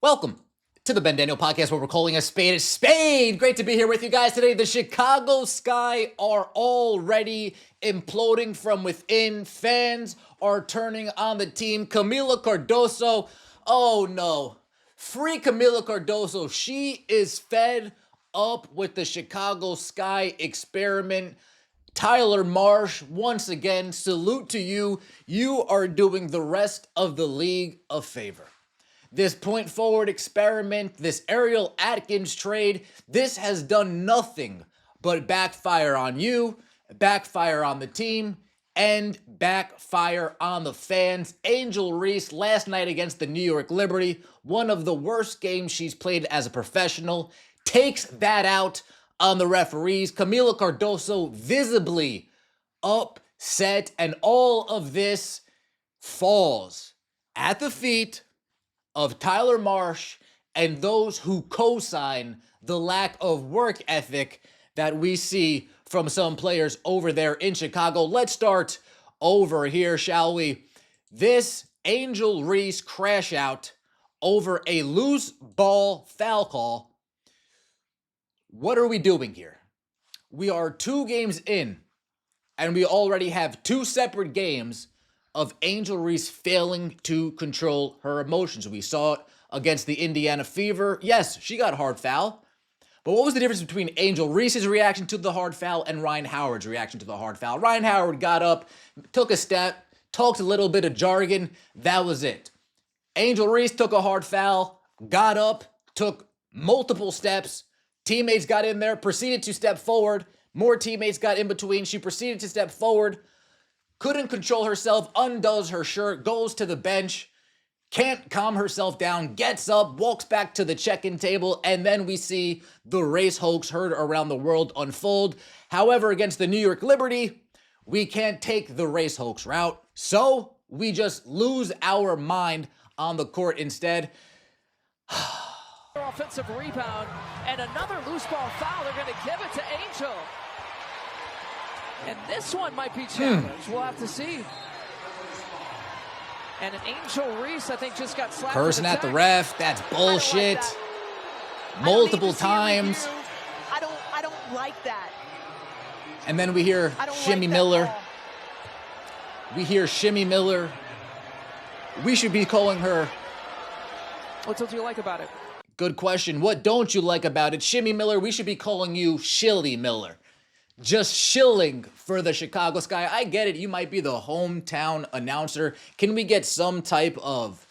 Welcome to the Ben Daniel Podcast, where we're calling a spade a spade. Great to be here with you guys today. The Chicago Sky are already imploding from within. Fans are turning on the team. Kamilla Cardoso, oh no. Free Kamilla Cardoso. She is fed up with the Chicago Sky experiment. Tyler Marsh, once again, salute to you. You are doing the rest of the league a favor. This point forward experiment, this Ariel Atkins trade, this has done nothing but backfire on you, backfire on the team, and backfire on the fans. Angel Reese last night against the New York Liberty, one of the worst games she's played as a professional, takes that out on the referees. Kamilla Cardoso visibly upset, and all of this falls at the feet of Tyler Marsh and those who co-sign the lack of work ethic that we see from some players over there in Chicago. Let's start over here, shall we? This Angel Reese crash out over a loose ball foul call. What are we doing here? We are 2 games in, and we already have 2 separate games of Angel Reese failing to control her emotions. We saw it against the Indiana Fever. Yes, she got a hard foul. But what was the difference between Angel Reese's reaction to the hard foul and Ryan Howard's reaction to the hard foul? Ryan Howard got up, took a step, talked a little bit of jargon. That was it. Angel Reese took a hard foul, got up, took multiple steps. Teammates got in there, proceeded to step forward. More teammates got in between. She proceeded to step forward. Couldn't control herself, undoes her shirt, goes to the bench, can't calm herself down, gets up, walks back to the check-in table, and then we see the race hoax heard around the world unfold. However, against the New York Liberty, we can't take the race hoax route, so we just lose our mind on the court instead. Offensive rebound, and another loose ball foul. They're going to give it to Angel. And this one might be challenged. We'll have to see. And an Angel Reese, I think, just got slapped. Cursing at the ref. That's bullshit. Multiple times. I don't like that. And then we hear Shimmy Miller. We hear Shimmy Miller. We should be calling her. What don't you like about it? Good question. What don't you like about it? Shimmy Miller, we should be calling you Shilly Miller. Just shilling for the Chicago Sky. I get it. You might be the hometown announcer. Can we get some type of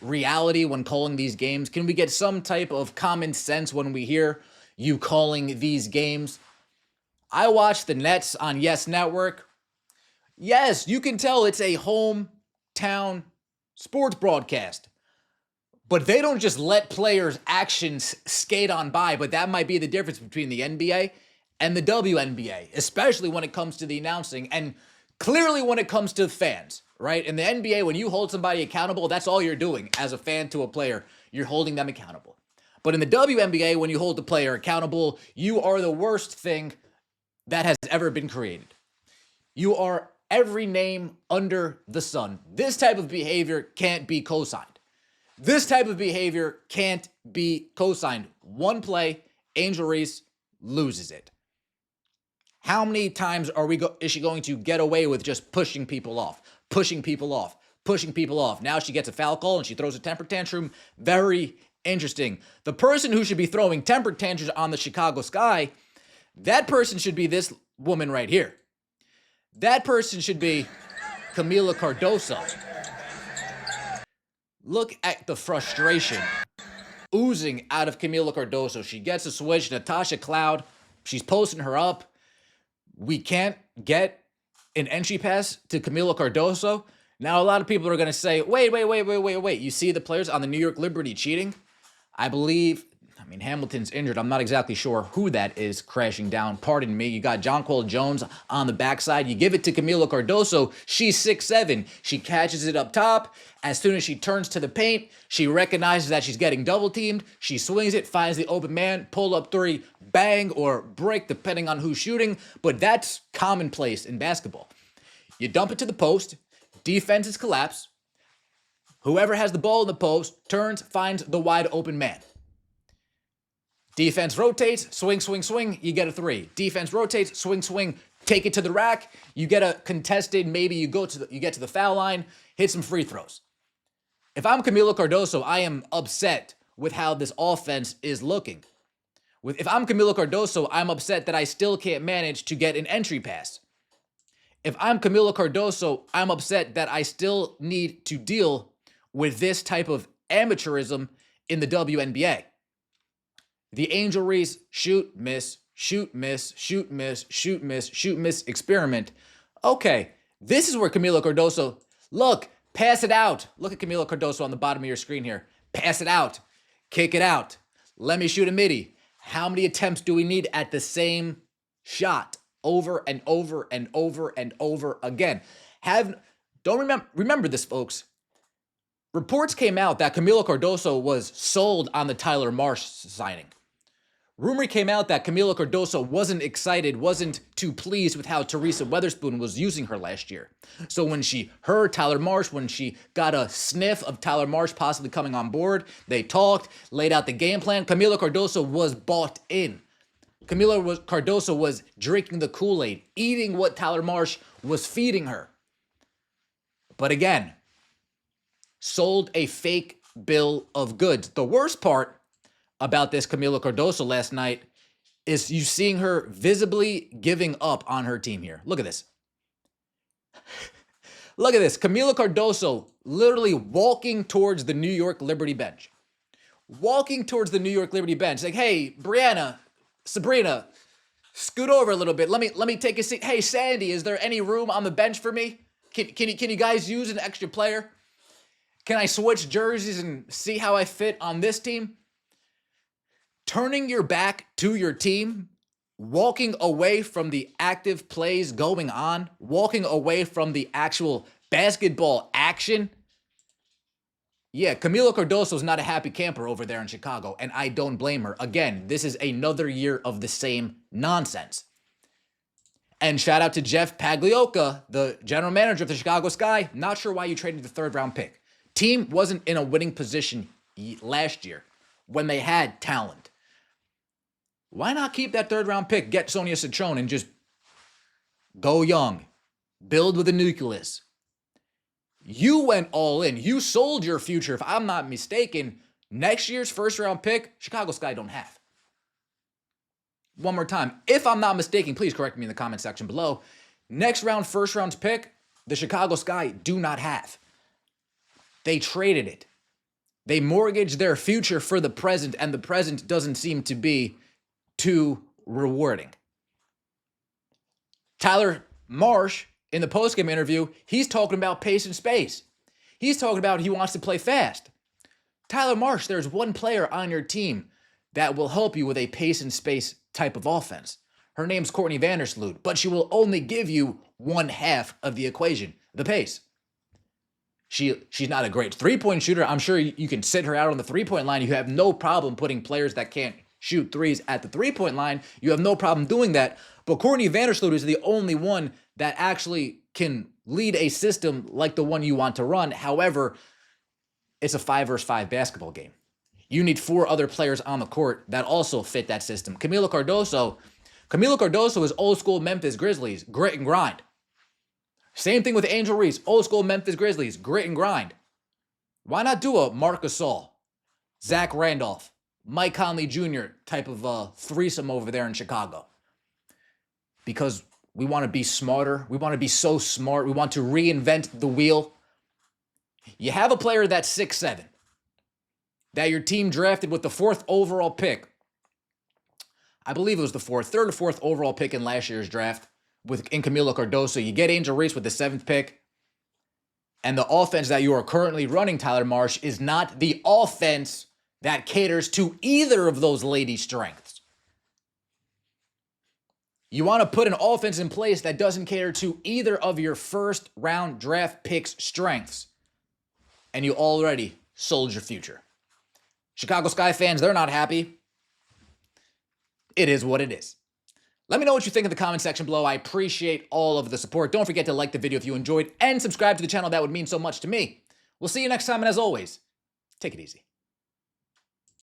reality when calling these games? Can we get some type of common sense when we hear you calling these games? I watch the Nets on Yes Network. Yes, you can tell it's a hometown sports broadcast. But they don't just let players' actions skate on by. But that might be the difference between the NBA and the WNBA, especially when it comes to the announcing, and clearly when it comes to fans, right? In the NBA, when you hold somebody accountable, that's all you're doing as a fan to a player. You're holding them accountable. But in the WNBA, when you hold the player accountable, you are the worst thing that has ever been created. You are every name under the sun. This type of behavior can't be co-signed. This type of behavior can't be co-signed. One play, Angel Reese loses it. How many times is she going to get away with just pushing people off, pushing people off, pushing people off? Now she gets a foul call and she throws a temper tantrum. Very interesting. The person who should be throwing temper tantrums on the Chicago Sky, that person should be this woman right here. That person should be Kamilla Cardoso. Look at the frustration oozing out of Kamilla Cardoso. She gets a switch. Natasha Cloud, she's posting her up. We can't get an entry pass to Kamilla Cardoso. Now, a lot of people are going to say, wait. You see the players on the New York Liberty cheating? I mean, Hamilton's injured. I'm not exactly sure who that is crashing down. Pardon me. You got Jonquel Jones on the backside. You give it to Kamilla Cardoso. She's 6'7". She catches it up top. As soon as she turns to the paint, she recognizes that she's getting double teamed. She swings it, finds the open man, pull up three, bang or break, depending on who's shooting. But that's commonplace in basketball. You dump it to the post. Defenses collapse. Whoever has the ball in the post turns, finds the wide open man. Defense rotates, swing, swing, swing, you get a three. Defense rotates, swing, swing, take it to the rack, you get a contested, maybe you get to the foul line, hit some free throws. If I'm Kamilla Cardoso, I am upset with how this offense is looking. If I'm Kamilla Cardoso, I'm upset that I still can't manage to get an entry pass. If I'm Kamilla Cardoso, I'm upset that I still need to deal with this type of amateurism in the WNBA. The Angel Reese shoot, miss, shoot, miss, shoot, miss, shoot, miss, shoot, miss experiment. Okay, this is where Kamilla Cardoso, look, pass it out. Look at Kamilla Cardoso on the bottom of your screen here. Pass it out. Kick it out. Let me shoot a midi. How many attempts do we need at the same shot over and over and over and over again? Remember this, folks. Reports came out that Kamilla Cardoso was sold on the Tyler Marsh signing. Rumor came out that Kamilla Cardoso wasn't excited, wasn't too pleased with how Teresa Weatherspoon was using her last year. So when she heard Tyler Marsh, when she got a sniff of Tyler Marsh possibly coming on board, they talked, laid out the game plan. Kamilla Cardoso was bought in. Cardoso was drinking the Kool-Aid, eating what Tyler Marsh was feeding her. But again, sold a fake bill of goods. The worst part about this Kamilla Cardoso last night is you seeing her visibly giving up on her team here. Look at this. Look at this. Kamilla Cardoso literally walking towards the New York Liberty bench. Walking towards the New York Liberty bench. Like, hey, Sabrina, scoot over a little bit. Let me take a seat. Hey, Sandy, is there any room on the bench for me? Can you guys use an extra player? Can I switch jerseys and see how I fit on this team? Turning your back to your team, walking away from the active plays going on, walking away from the actual basketball action. Yeah, Kamilla Cardoso is not a happy camper over there in Chicago, and I don't blame her. Again, this is another year of the same nonsense. And shout out to Jeff Pagliocca, the general manager of the Chicago Sky. Not sure why you traded the third-round pick. Team wasn't in a winning position last year when they had talent. Why not keep that third-round pick, get Sonia Citrone, and just go young, build with a nucleus? You went all in. You sold your future. If I'm not mistaken, next year's first-round pick, Chicago Sky don't have. One more time. If I'm not mistaken, please correct me in the comment section below. Next round, first-round pick, the Chicago Sky do not have. They traded it. They mortgaged their future for the present, and the present doesn't seem to be too rewarding. Tyler Marsh, in the postgame interview, he's talking about pace and space. He's talking about he wants to play fast. Tyler Marsh, there's one player on your team that will help you with a pace and space type of offense. Her name's Courtney Vandersloot, but she will only give you one half of the equation, the pace. She's not a great three-point shooter. I'm sure you can sit her out on the three-point line. You have no problem putting players that can't shoot threes at the three-point line. You have no problem doing that. But Courtney Vandersloot is the only one that actually can lead a system like the one you want to run. However, it's a 5 versus 5 basketball game. You need 4 other players on the court that also fit that system. Kamilla Cardoso is old school Memphis Grizzlies, grit and grind. Same thing with Angel Reese, old school Memphis Grizzlies, grit and grind. Why not do a Marc Gasol, Zach Randolph, Mike Conley Jr. type of threesome over there in Chicago? Because we want to be smarter. We want to be so smart. We want to reinvent the wheel. You have a player that's 6'7", that your team drafted with the 4th overall pick. I believe it was the 3rd or 4th overall pick in last year's draft in Kamilla Cardoso. You get Angel Reese with the 7th pick. And the offense that you are currently running, Tyler Marsh, is not the offense that caters to either of those lady strengths. You want to put an offense in place that doesn't cater to either of your first-round draft picks' strengths. And you already sold your future. Chicago Sky fans, they're not happy. It is what it is. Let me know what you think in the comment section below. I appreciate all of the support. Don't forget to like the video if you enjoyed and subscribe to the channel. That would mean so much to me. We'll see you next time, and as always, take it easy.